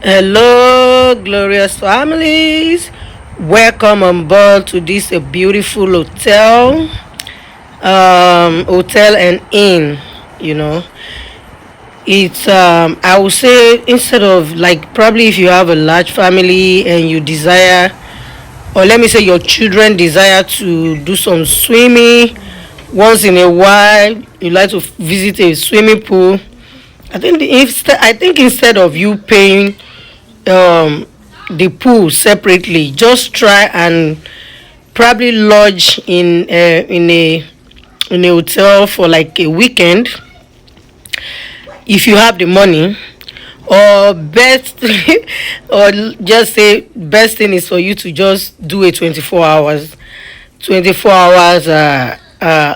Hello, glorious families. Welcome on board to this beautiful hotel and inn. You know, it's I would say instead of like probably if you have a large family and you desire, or let me say your children desire to do some swimming once in a while, you like to visit a swimming pool. I think instead of you paying um the pool separately, just try and probably lodge in a hotel for like a weekend if you have the money, or best or just say best thing is for you to just do a 24 hours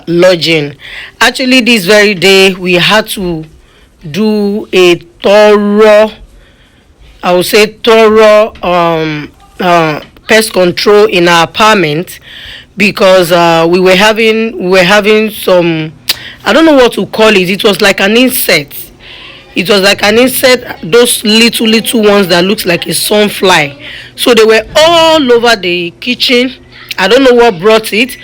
lodging. Actually, this very day we had to do a thorough, I would say thorough pest control in our apartment because we were having some, I don't know what to call it. It was like an insect. It was like an insect, those little ones that looks like a sunfly. So they were all over the kitchen. I don't know what brought it.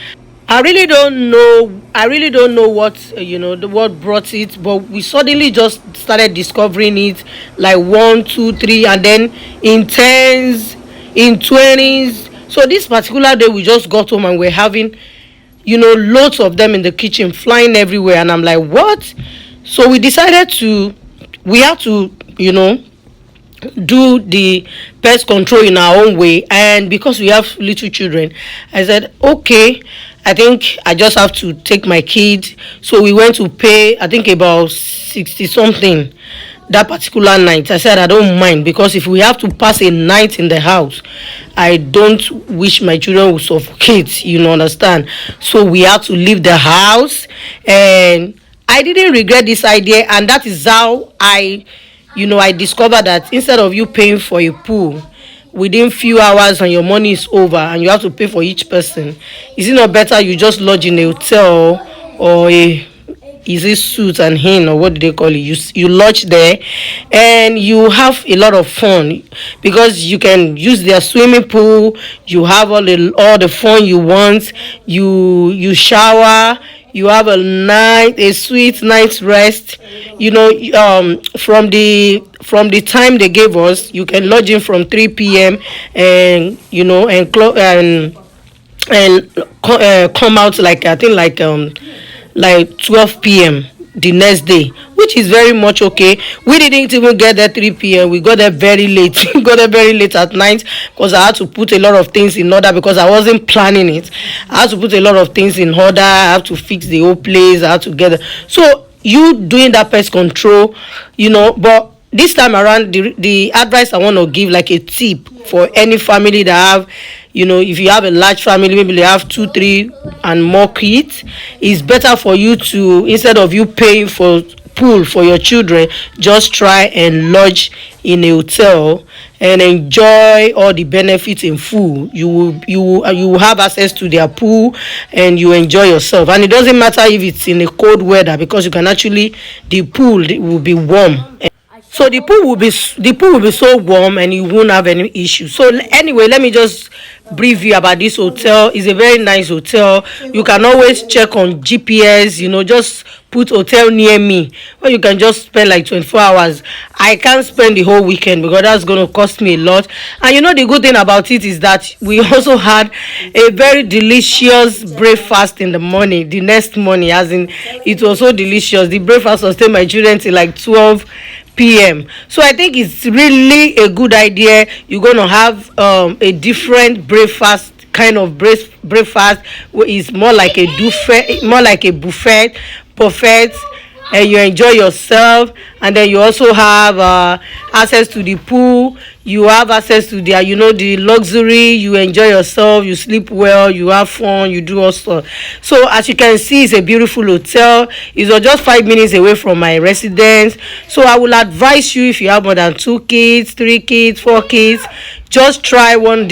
I really don't know what the what brought it, but we suddenly just started discovering it, like one, two, three, and then in tens, in twenties. So this particular day, we just got home and we're having loads of them in the kitchen, flying everywhere, and I'm like, what? So we had to do the pest control in our own way, and because we have little children, I said, okay, I think I just have to take my kids. So we went to pay, I think, about 60 something that particular night. I said I don't mind, because if we have to pass a night in the house, I don't wish my children would suffocate, understand. So we had to leave the house, and I didn't regret this idea, and that is how I discovered that instead of you paying for a pool within few hours and your money is over and you have to pay for each person, is it not better you just lodge in a hotel, or a, is it suit and hin, or what do they call it? You lodge there and you have a lot of fun, because you can use their swimming pool. You have all the fun you want. You shower. You have a sweet night's rest. From the time they gave us, you can lodge in from 3 p.m. and come out, like I think, like 12 p.m. the next day, which is very much okay. We didn't even get there 3 p.m. We got there very late. We got there very late at night, because I had to put a lot of things in order, because I wasn't planning it. I had to put a lot of things in order. I have to fix the whole place. I had to get there. So you doing that pest control, but this time around, the advice I want to give, like a tip for any family that have, if you have a large family, maybe they have two, three, and more kids, it's better for you to, instead of you paying for pool for your children, just try and lodge in a hotel and enjoy all the benefits in full. You will have access to their pool, and you enjoy yourself. And it doesn't matter if it's in a cold weather, because you can actually, the pool will be warm. So the pool will be so warm, and you won't have any issue. So anyway, let me just brief you about this hotel. It's a very nice hotel. You can always check on GPS. Just put hotel near me, where you can just spend like 24 hours. I can't spend the whole weekend, because that's going to cost me a lot. And the good thing about it is that we also had a very delicious breakfast in the morning, the next morning, as in, it was so delicious. The breakfast was staying my children till like 12 p.m. So I think it's really a good idea. You're going to have a different breakfast, kind of breakfast, where it's more like a buffet, and you enjoy yourself. And then you also have access to the pool. You have access to the luxury. You enjoy yourself, you sleep well, you have fun, you do also. So as you can see, it's a beautiful hotel. It's just 5 minutes away from my residence. So I will advise you, if you have more than 2 kids, 3 kids, 4 kids, just try one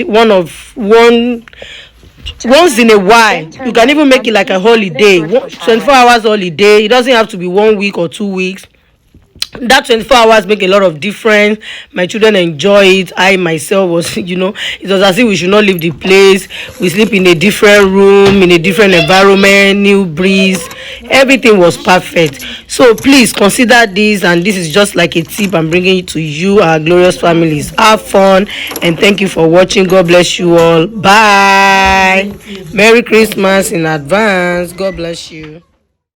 once in a while. You can even make it like a holiday, 24 hours holiday. It doesn't have to be 1 week or 2 weeks. that 24 hours make a lot of difference. My children enjoy it. I myself was it was as if we should not leave the place. We sleep in a different room, in a different environment, new breeze, everything was perfect. So please consider this, and this is just like a tip I'm bringing it to you, our glorious families. Have fun, and thank you for watching. God bless you all. Bye. Merry Christmas in advance. God bless you.